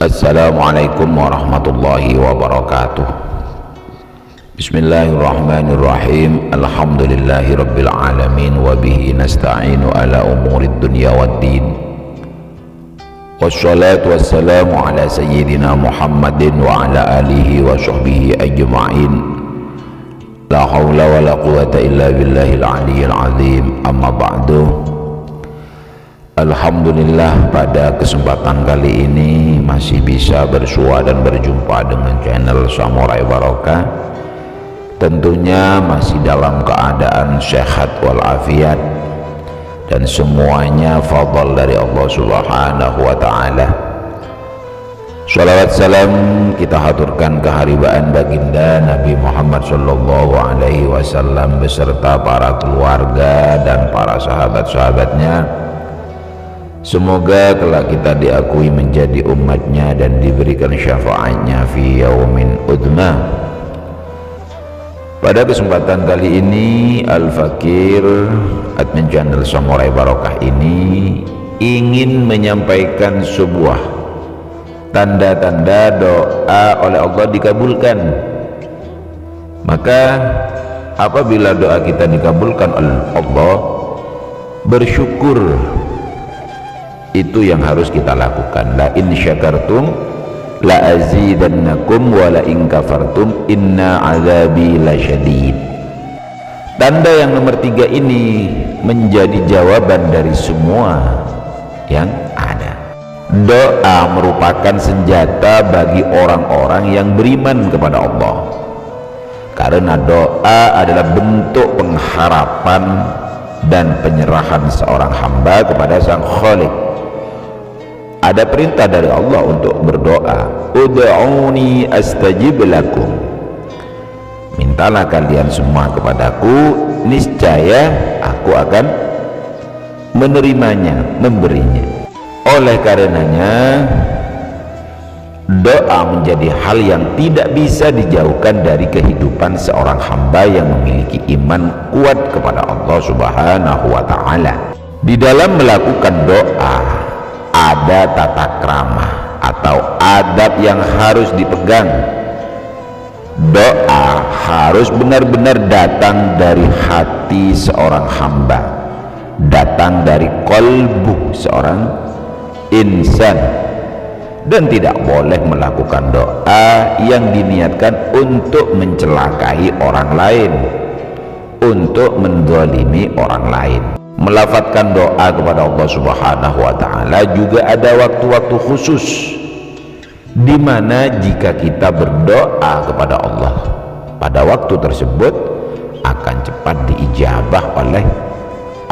Assalamualaikum warahmatullahi wabarakatuh. Bismillahirrahmanirrahim. Alhamdulillahi rabbil alamin. Wabihi nasta'inu ala umurid dunya waddin. Wassalatu wassalamu ala sayyidina Muhammadin wa ala alihi wa sahbihi ajma'in. La hawla wa la quwata illa billahil aliyyil azim. Amma ba'du. Alhamdulillah, pada kesempatan kali ini masih bisa bersua dan berjumpa dengan channel Samurai Barokah. Tentunya masih dalam keadaan sehat walafiat dan semuanya fadl dari Allah Subhanahu wa ta'ala. Shalawat salam kita haturkan keharibaan baginda Nabi Muhammad sallallahu alaihi wasallam beserta para keluarga dan para sahabat-sahabatnya. Semoga kelak kita diakui menjadi umatnya dan diberikan syafaatnya fi yaumin udma. Pada kesempatan kali ini Al-Fakir admin channel Samurai Barokah ini ingin menyampaikan sebuah tanda-tanda doa oleh Allah dikabulkan. Maka apabila doa kita dikabulkan oleh Allah, bersyukur itu yang harus kita lakukan. La in syakartum la azidannakum wa la in kafartum inna azabi lasyadid. Tanda yang nomor 3 ini menjadi jawaban dari semua yang ada. Doa merupakan senjata bagi orang-orang yang beriman kepada Allah, karena doa adalah bentuk pengharapan dan penyerahan seorang hamba kepada Sang Khalik. Ada perintah dari Allah untuk berdoa, ud'uni astajib lakum. Mintalah kalian semua kepadaku, niscaya aku akan menerimanya, memberinya. Oleh karenanya doa menjadi hal yang tidak bisa dijauhkan dari kehidupan seorang hamba yang memiliki iman kuat kepada Allah Subhanahu wa ta'ala. Di dalam melakukan doa ada tata krama atau adab yang harus dipegang. Doa harus benar-benar datang dari hati seorang hamba, datang dari kolbu seorang insan, dan tidak boleh melakukan doa yang diniatkan untuk mencelakai orang lain, untuk menzalimi orang lain. Melafadzkan doa kepada Allah Subhanahu wa ta'ala juga ada waktu-waktu khusus, di mana jika kita berdoa kepada Allah pada waktu tersebut akan cepat diijabah oleh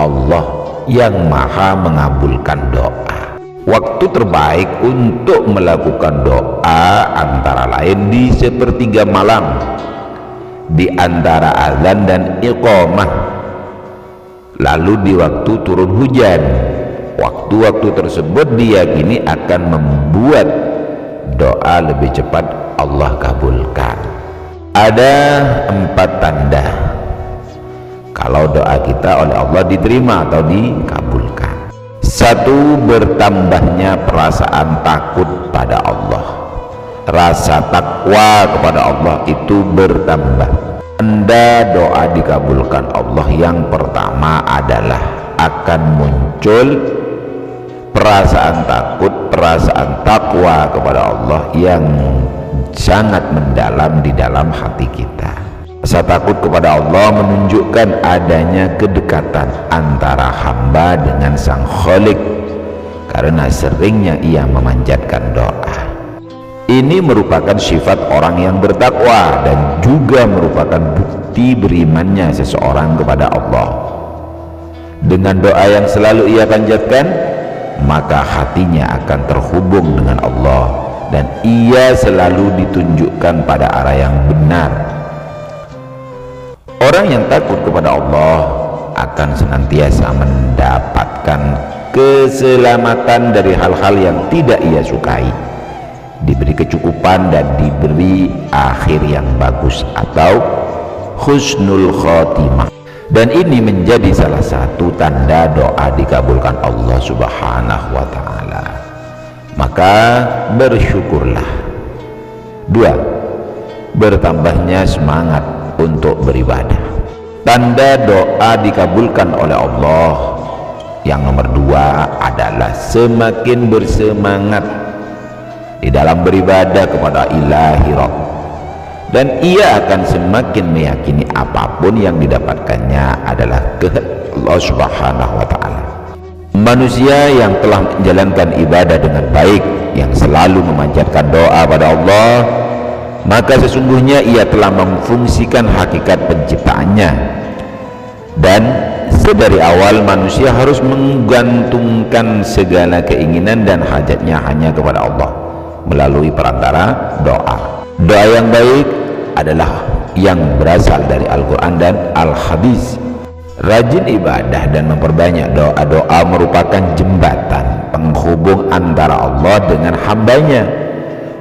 Allah yang maha mengabulkan doa. Waktu terbaik untuk melakukan doa antara lain di sepertiga malam, di antara azan dan iqamah, lalu di waktu turun hujan. Waktu-waktu tersebut diyakini akan membuat doa lebih cepat Allah kabulkan. Ada 4 tanda kalau doa kita oleh Allah diterima atau dikabulkan. 1. Bertambahnya perasaan takut pada Allah. Rasa takwa kepada Allah itu bertambah. Tanda doa dikabulkan Allah yang pertama adalah akan muncul perasaan takut, perasaan takwa kepada Allah yang sangat mendalam di dalam hati kita. Rasa takut kepada Allah menunjukkan adanya kedekatan antara hamba dengan Sang Khalik karena seringnya ia memanjatkan doa. Ini merupakan sifat orang yang bertakwa dan juga merupakan bukti berimannya seseorang kepada Allah. Dengan doa yang selalu ia panjatkan, maka hatinya akan terhubung dengan Allah dan ia selalu ditunjukkan pada arah yang benar. Orang yang takut kepada Allah akan senantiasa mendapatkan keselamatan dari hal-hal yang tidak ia sukai, diberi kecukupan dan diberi akhir yang bagus atau husnul khotimah. Dan ini menjadi salah satu tanda doa dikabulkan Allah Subhanahu wa ta'ala. maka bersyukurlah. 2. Bertambahnya semangat untuk beribadah. Tanda doa dikabulkan oleh Allah yang nomor 2 adalah semakin bersemangat di dalam beribadah kepada Ilahi Rabb, dan ia akan semakin meyakini apapun yang didapatkannya adalah kehendak Allah Subhanahu wa ta'ala. Manusia yang telah menjalankan ibadah dengan baik, yang selalu memanjatkan doa pada Allah, maka sesungguhnya ia telah memfungsikan hakikat penciptaannya. Dan sedari awal manusia harus menggantungkan segala keinginan dan hajatnya hanya kepada Allah melalui perantara doa. Doa yang baik adalah yang berasal dari Al-Quran dan Al-Hadis. Rajin ibadah dan memperbanyak doa-doa merupakan jembatan penghubung antara Allah dengan hambanya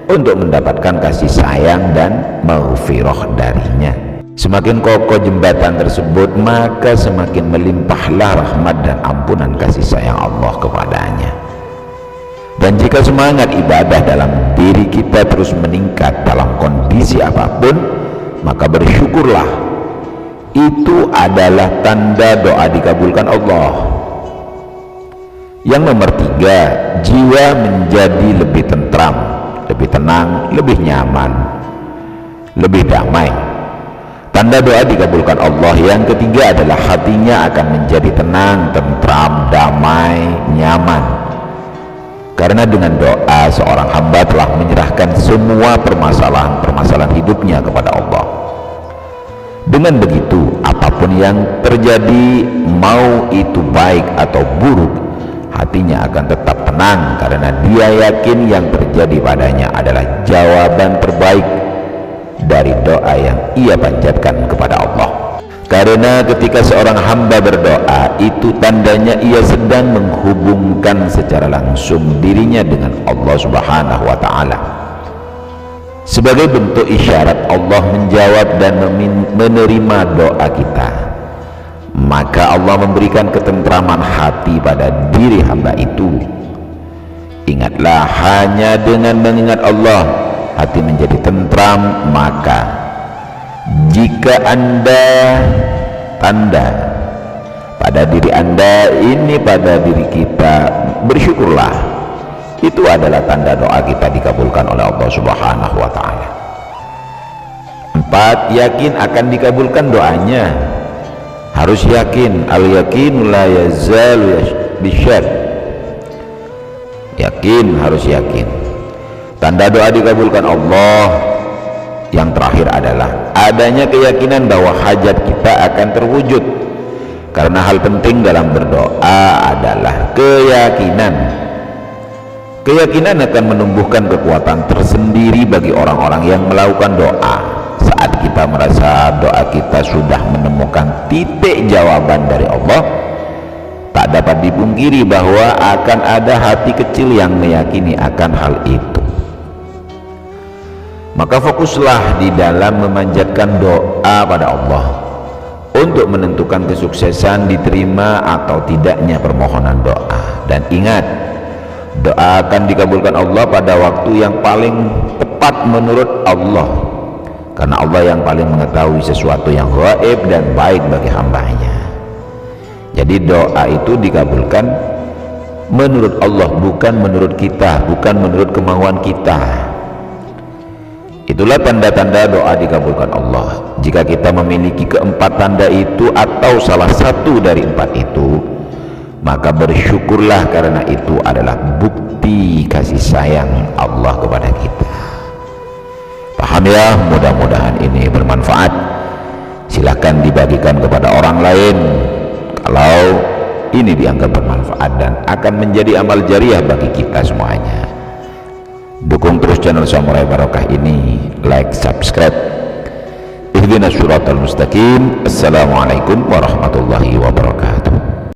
untuk mendapatkan kasih sayang dan maghfirah darinya. Semakin kokoh jembatan tersebut, maka semakin melimpahlah rahmat dan ampunan kasih sayang Allah kepadanya. Dan jika semangat ibadah dalam diri kita terus meningkat dalam kondisi apapun, maka bersyukurlah. Itu adalah tanda doa dikabulkan Allah. Yang nomor 3, jiwa menjadi lebih tentram, lebih tenang, lebih nyaman, lebih damai. Tanda doa dikabulkan Allah yang ketiga adalah hatinya akan menjadi tenang, tentram, damai, nyaman. Karena dengan doa seorang hamba telah menyerahkan semua permasalahan hidupnya kepada Allah. Dengan begitu, apapun yang terjadi, mau itu baik atau buruk, hatinya akan tetap tenang karena dia yakin yang terjadi padanya adalah jawaban terbaik dari doa yang ia panjatkan kepada Allah. Karena ketika seorang hamba berdoa, itu tandanya ia sedang menghubungkan secara langsung dirinya dengan Allah Subhanahu wa ta'ala. Sebagai bentuk isyarat Allah menjawab dan menerima doa kita, maka Allah memberikan ketentraman hati pada diri hamba itu. Ingatlah, hanya dengan mengingat Allah hati menjadi tentram. Maka jika Anda tanda pada diri Anda ini, pada diri kita, bersyukurlah. Itu adalah tanda doa kita dikabulkan oleh Allah Subhanahu wa ta'ala. 4. Yakin akan dikabulkan doanya. Harus yakin. Al-yakin la yazalu bisyar. Yakin, harus yakin. Tanda doa dikabulkan Allah yang terakhir adalah adanya keyakinan bahwa hajat kita akan terwujud. Karena hal penting dalam berdoa adalah keyakinan. Keyakinan akan menumbuhkan kekuatan tersendiri bagi orang-orang yang melakukan doa. Saat kita merasa doa kita sudah menemukan titik jawaban dari Allah, tak dapat dipungkiri bahwa akan ada hati kecil yang meyakini akan hal itu. Maka fokuslah di dalam memanjatkan doa pada Allah untuk menentukan kesuksesan diterima atau tidaknya permohonan doa. Dan ingat, doa akan dikabulkan Allah pada waktu yang paling tepat menurut Allah, karena Allah yang paling mengetahui sesuatu yang gaib dan baik bagi hambanya. Jadi doa itu dikabulkan menurut Allah, bukan menurut kita, bukan menurut kemauan kita. Itulah tanda-tanda doa dikabulkan Allah. Jika kita memiliki keempat tanda itu atau salah satu dari 4 itu, maka bersyukurlah, karena itu adalah bukti kasih sayang Allah kepada kita. Paham ya? Mudah-mudahan ini bermanfaat. Silahkan dibagikan kepada orang lain kalau ini dianggap bermanfaat dan akan menjadi amal jariah bagi kita semuanya. Dukung terus channel Samurai Barokah ini, like, subscribe. Ihdinas siratal mustaqim. Assalamualaikum warahmatullahi wabarakatuh.